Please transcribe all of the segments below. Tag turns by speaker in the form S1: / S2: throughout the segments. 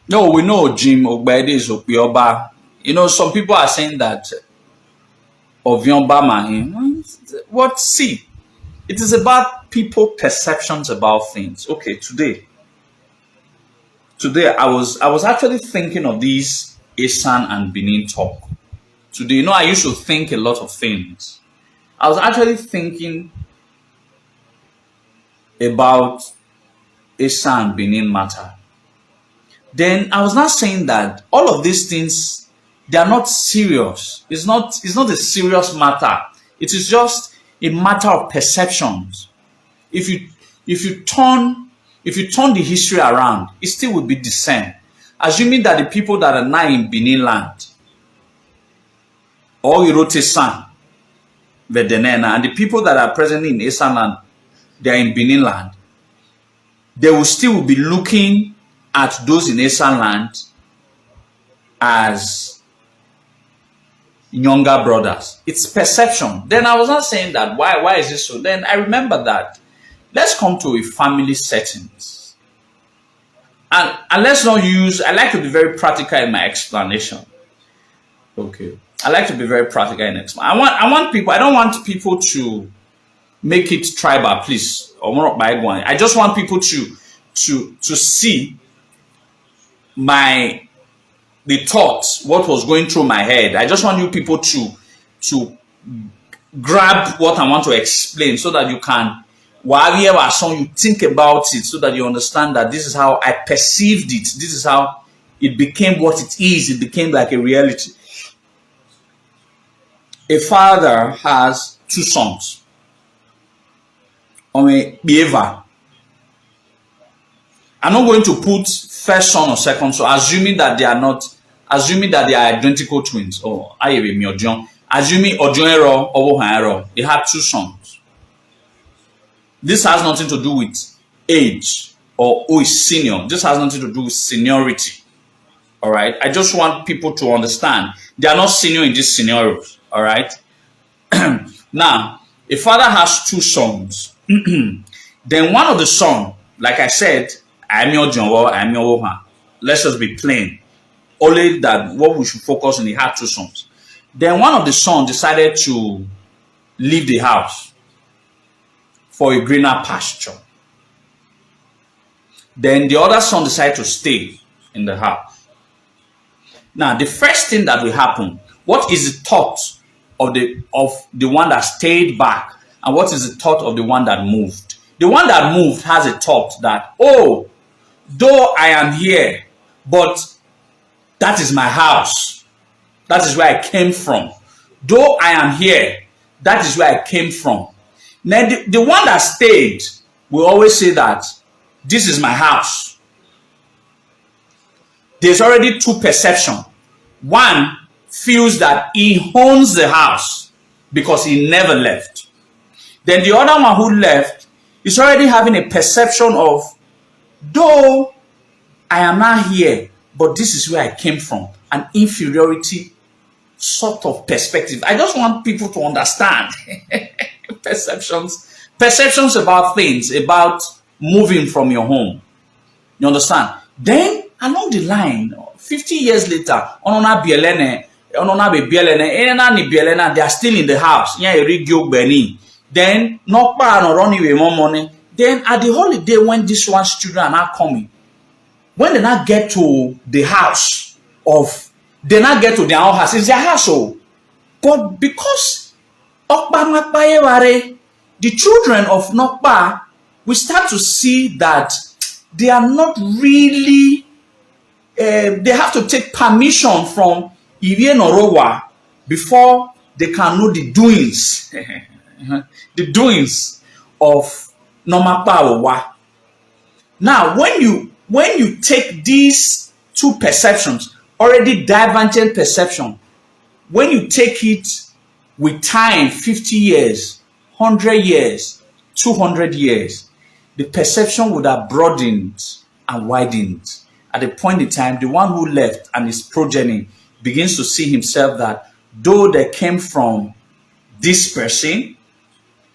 S1: No, we know Jim Ogbede is Okpioba. You know, some people are saying that of Mahin. What? See, it is about people perceptions about things. Okay, today I was actually thinking of these Esan and Benin talk. Today, you know, I used to think a lot of things. I was actually thinking about Esan and Benin matter. Then I was not saying that all of these things, they are not serious. It's not a serious matter. It is just a matter of perceptions. If you if you turn if you turn the history around, it still will be the same. Assuming that the people that are now in Benin land or Esan, Vedenena, and the people that are presently in Esan land, they are in Benin land, they will still be looking at those in Esan land as younger brothers. It's perception. Then I was not saying that. Why is this so? Then I remember that. Let's come to a family settings. And let's not use, I like to be very practical in my explanation. Okay. I like to be very practical in explanation. I don't want people to make it tribal, please. Or more by one. I just want people to see the thoughts, what was going through my head. I just want you people to grab what I want to explain so that you can, whatever song you think about it, so that you understand that this is how I perceived it. This is how it became what it is. It became like a reality. A father has two sons. Behavior. I'm not going to put first son or second son, assuming that they are identical twins. Or assuming Ojonero or Hanero, they have two sons. This has nothing to do with age or who is senior. This has nothing to do with seniority. All right. I just want people to understand they are not senior in these scenarios. All right. Now, a father has two sons. Then one of the sons, like I said, I'm your woman. Let's just be plain. Only that what we should focus on, he had two sons. Then one of the sons decided to leave the house for a greener pasture. Then the other son decided to stay in the house. Now, the first thing that will happen, what is the thought of the one that stayed back, and what is the thought of the one that moved? The one that moved has a thought that, oh, though I am here, but that is my house. That is where I came from. Though I am here, that is where I came from. Now, the one that stayed will always say that this is my house. There's already two perceptions. One feels that he owns the house because he never left. Then the other one who left is already having a perception of, though I am not here, but this is where I came from. An inferiority sort of perspective. I just want people to understand perceptions about things, about moving from your home. You understand? Then along the line, 50 years later, they are still in the house. Then not running away more money. Then at the holiday, when these one's children are not coming, when they not get to the house they not get to their own house, it's their household. But because the children of Nokpa, we start to see that they are not really, they have to take permission from Ivie Norowa before they can know the doings, the doings of Nomapa Owa. Now, when you take these two perceptions, already divergent perception, when you take it with time, 50 years, 100 years, 200 years, the perception would have broadened and widened. At the point in time, the one who left and his progeny begins to see himself that though they came from this person,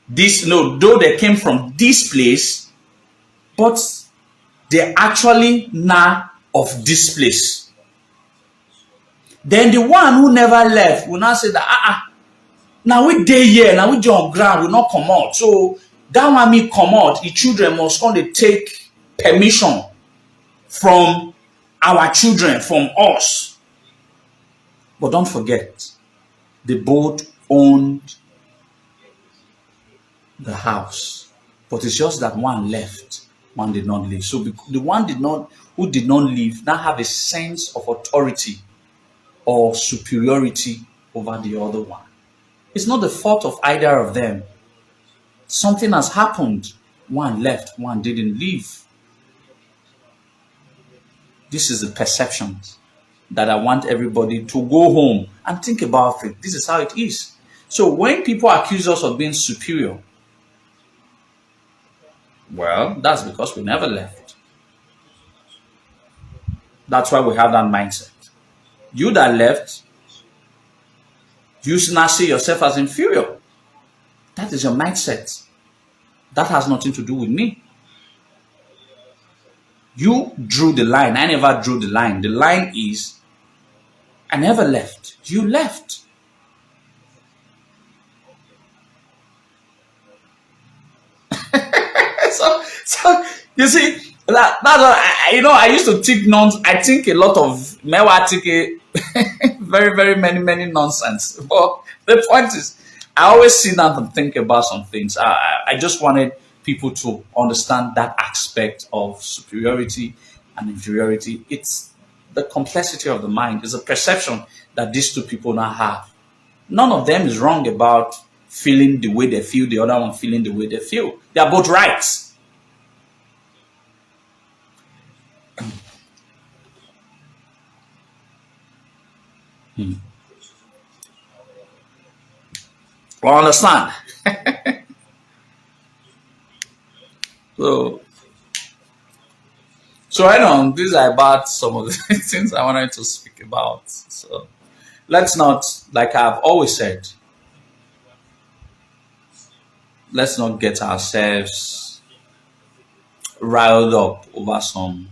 S1: though they came from this place, but they actually now of this place. Then the one who never left will now say that now we dey here, now we on ground, we not come out. So that one me come out, the children must come to take permission from our children, from us. But don't forget, they both owned the house. But it's just that one left, one did not leave. So the one who did not leave now have a sense of authority or superiority over the other one. It's not the fault of either of them. Something has happened. One left, one didn't leave. This is the perception that I want everybody to go home and think about it. This is how it is. So when people accuse us of being superior, well, that's because we never left. That's why we have that mindset. You that left, you now see yourself as inferior. That is your mindset. That has nothing to do with me. You drew the line. I never drew the line. The line is, I never left. You left. so you see, that's what I used to think nonsense. I think a lot of mewa think very, very many nonsense. But the point is, I always sit down and think about some things. I just wanted people to understand that aspect of superiority and inferiority. It's the complexity of the mind. It's a perception that these two people now have. None of them is wrong about feeling the way they feel, the other one feeling the way they feel. They are both right. Well, understand? So I know these are about some of the things I wanted to speak about. So let's not, like I've always said, let's not get ourselves riled up over some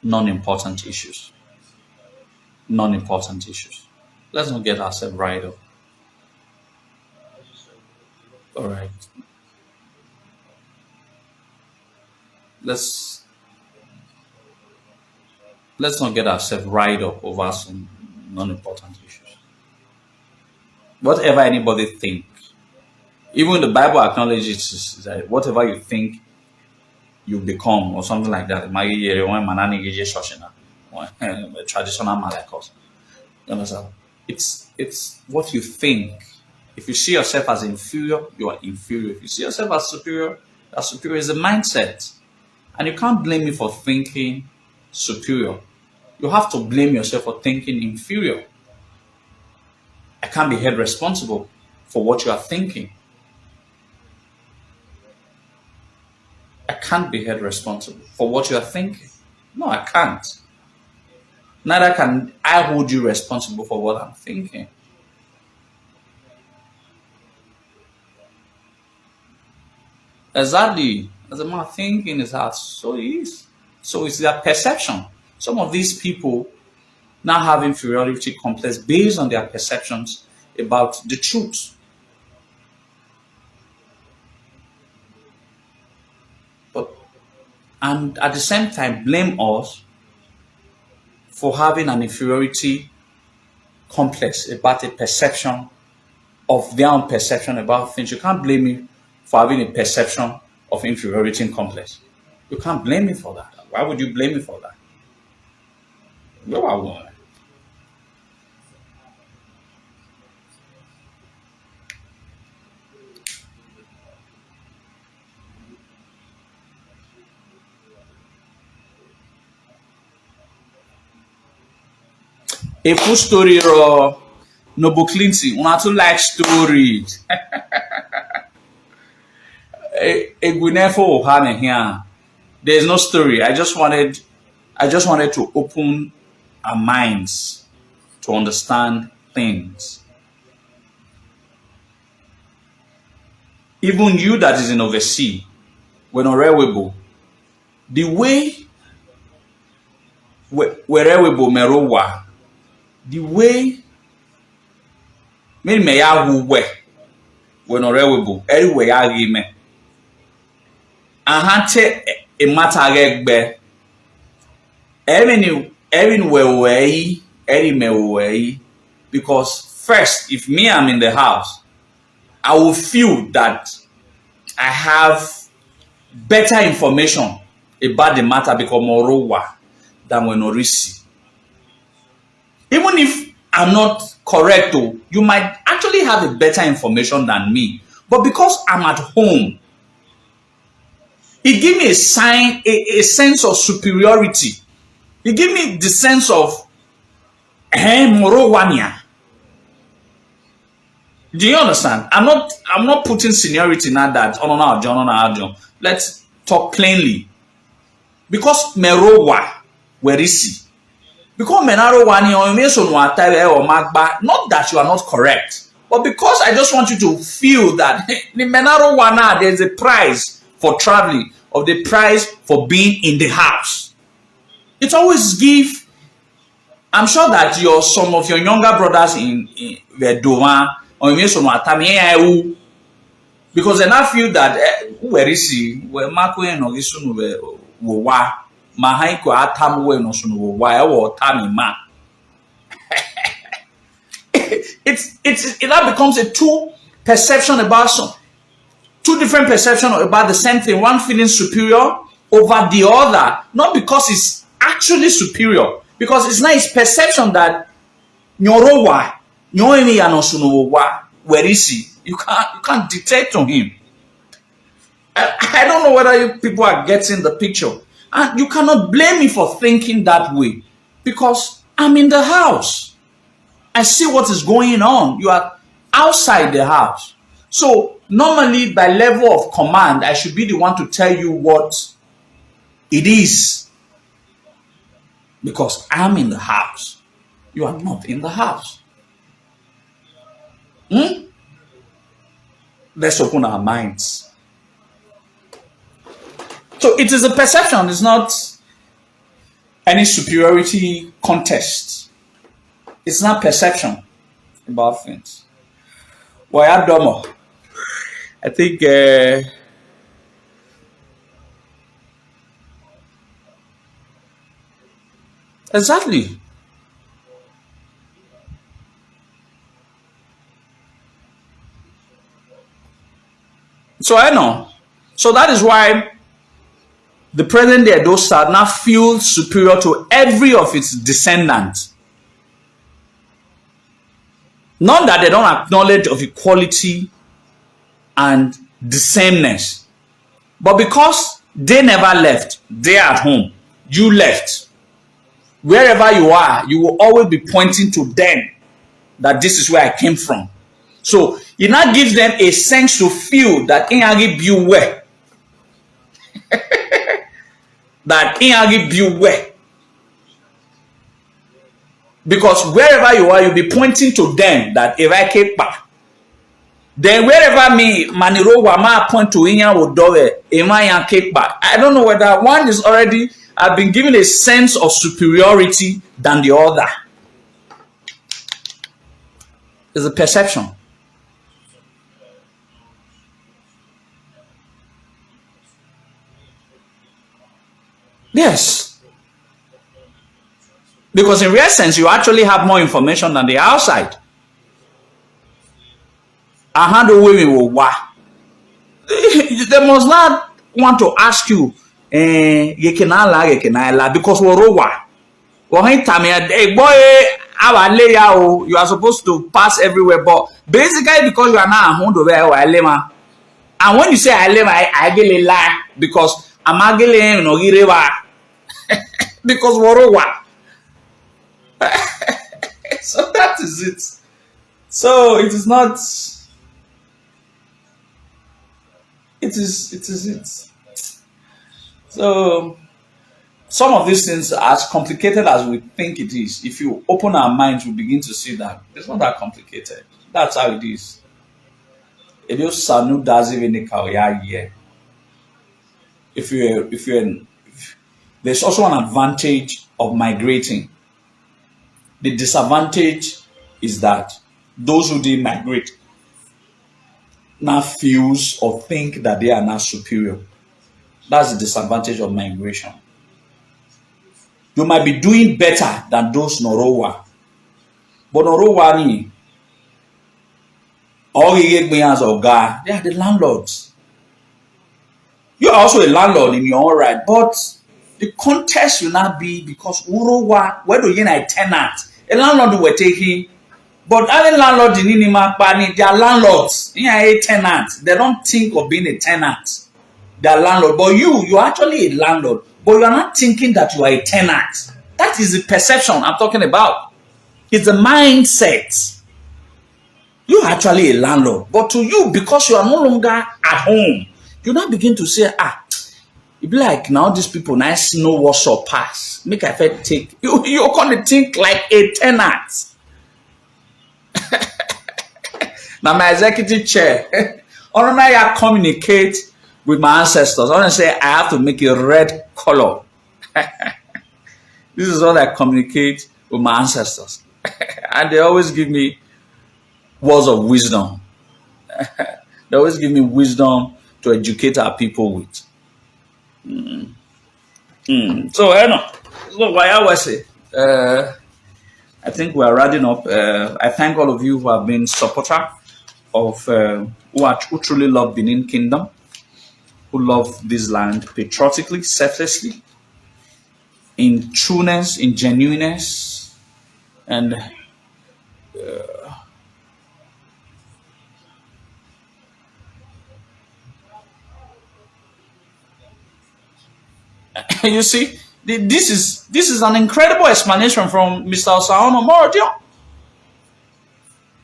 S1: non-important issues. Non-important issues. Let's not get ourselves riled up. All right. Let's not get ourselves riled up over some non-important issues. Whatever anybody think, even the Bible acknowledges that whatever you think, you become, or something like that. A traditional man like us. You understand? It's what you think. If you see yourself as inferior, you are inferior. If you see yourself as superior, that superior is a mindset. And you can't blame me for thinking superior. You have to blame yourself for thinking inferior. I can't be held responsible for what you are thinking. I can't be held responsible for what you are thinking. No, I can't. Neither can I hold you responsible for what I'm thinking. Exactly. As a man thinking is how so it is. So it's their perception. Some of these people now have inferiority complex based on their perceptions about the truth. And at the same time blame us for having an inferiority complex about a perception of their own perception about things. You can't blame me for having a perception of inferiority complex. You can't blame me for that. Why would you blame me for that? No, I won't. A full story or Noble Clinton, una too like story. A Gwynefo Ohane here. There's no story. I just wanted to open our minds to understand things. Even you that is in overseas, when Orewebo, the way wherever Bomerowa, the way me ya who when orewebo everywhere ya me ahante e matter egbe every way every me way because first if me I'm in the house I will feel that I have better information about the matter because more than when Orisi. Even if I'm not correct, though, you might actually have a better information than me. But because I'm at home, it gives me a sign, a sense of superiority. It gives me the sense of Morowania. Do you understand? I'm not putting seniority in that. Oh no, John. Let's talk plainly. Because Merowa, where is he? Because Menaro Wani or Magba, not that you are not correct, but because I just want you to feel that the Menaro Wana, there's a price for traveling, of the price for being in the house. It always give. I'm sure that some of your younger brothers in Vedoma or because then I feel that where is he? Where Marco and Ogisunu were Mahaiko atam we no so no why or tami ma. It now becomes a two different perception about the same thing. One feeling superior over the other, not because it's actually superior, because it's not his perception that nyorowa nyoemi anosunowa where is he? You can't dictate to him. I don't know whether you people are getting the picture. And you cannot blame me for thinking that way because I'm in the house. I see what is going on. You are outside the house. So normally by level of command, I should be the one to tell you what it is because I'm in the house. You are not in the house. Let's open our minds. So it is a perception, it's not any superiority contest. It's not perception about things. Well, I think exactly. So I know. So that is why the present day Edo South now feels superior to every of its descendants. Not that they don't acknowledge of equality and the sameness, but because they never left, they are at home. You left. Wherever you are, you will always be pointing to them that this is where I came from. So it now gives them a sense to feel that in you were. That in you were. Because wherever you are, you'll be pointing to them that if I came back. Then wherever me Maniro Wama point to Inya Wodowe, Emaya came back. I don't know whether one is already I've been given a sense of superiority than the other. It's a perception. Yes. Because in real sense, you actually have more information than the outside. I handle women with what? They must not want to ask you, you can lie, because we're over. You are supposed to pass everywhere, but basically because you are now home to where and when you say I get lie because I'm agile no because we're over. So that is it. So it is not. It is it. So some of these things are as complicated as we think it is. If you open our minds, we begin to see that it's not that complicated. That's how it is. It is Sanu does even the if there's also an advantage of migrating. The disadvantage is that those who didn't migrate now feels or think that they are not superior. That's the disadvantage of migration. You might be doing better than those Norowa. But Norowa ni all as of God, they are the landlords. You are also a landlord in your own right, but the context will not be because Norowa, where do you get a tenant? A landlord were taking, but other landlords in Inimapani, they are landlords. They are a tenant. They don't think of being a tenant. They are landlord. But you're actually a landlord, but you are not thinking that you are a tenant. That is the perception I'm talking about. It's the mindset. You're actually a landlord, but to you, because you are no longer at home, you now begin to say, it be like now these people nice know what's up pass. Make I fit take you're gonna think like a tenant. Now my executive chair, I communicate with my ancestors. I want to say I have to make a red color. This is what I communicate with my ancestors. And they always give me words of wisdom. They always give me wisdom to educate our people with. So, why I was say, I think we are rounding up. I thank all of you who have been supporter of who truly love Benin Kingdom, who love this land patriotically, selflessly, in trueness, in genuineness, and you see, this is an incredible explanation from Mr. Osaono Morodio.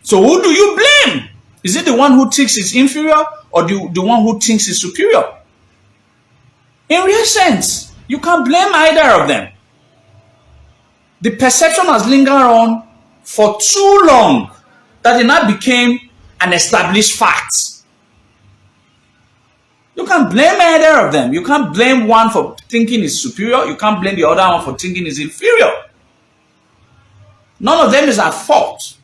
S1: So who do you blame? Is it the one who thinks is inferior or the one who thinks is superior? In real sense, you can't blame either of them. The perception has lingered on for too long that it now became an established fact. You can't blame either of them. You can't blame one for thinking is superior. You can't blame the other one for thinking is inferior. None of them is at fault.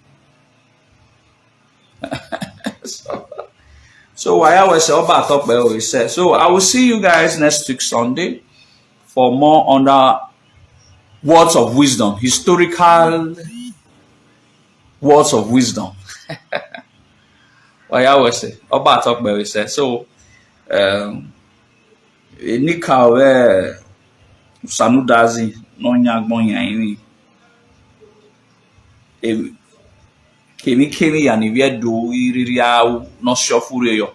S1: So I always say about top I always say. So I will see you guys next week Sunday for more under words of wisdom, historical words of wisdom. I always say about top I always say. So Nika we Sanudazi no nyagbonya ini. Kemi ya ni do iriria no shofure yo.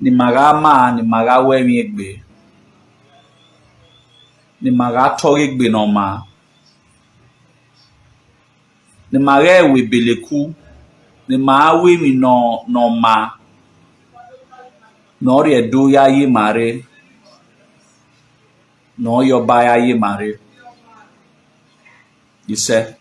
S1: Ni magama ni magawe mi egbe. Ni maga to egbe no ma. Ni mare we beleku. Ni maawe mi no ma. No re do ya ye mare. No yo ba ya ye mare. You say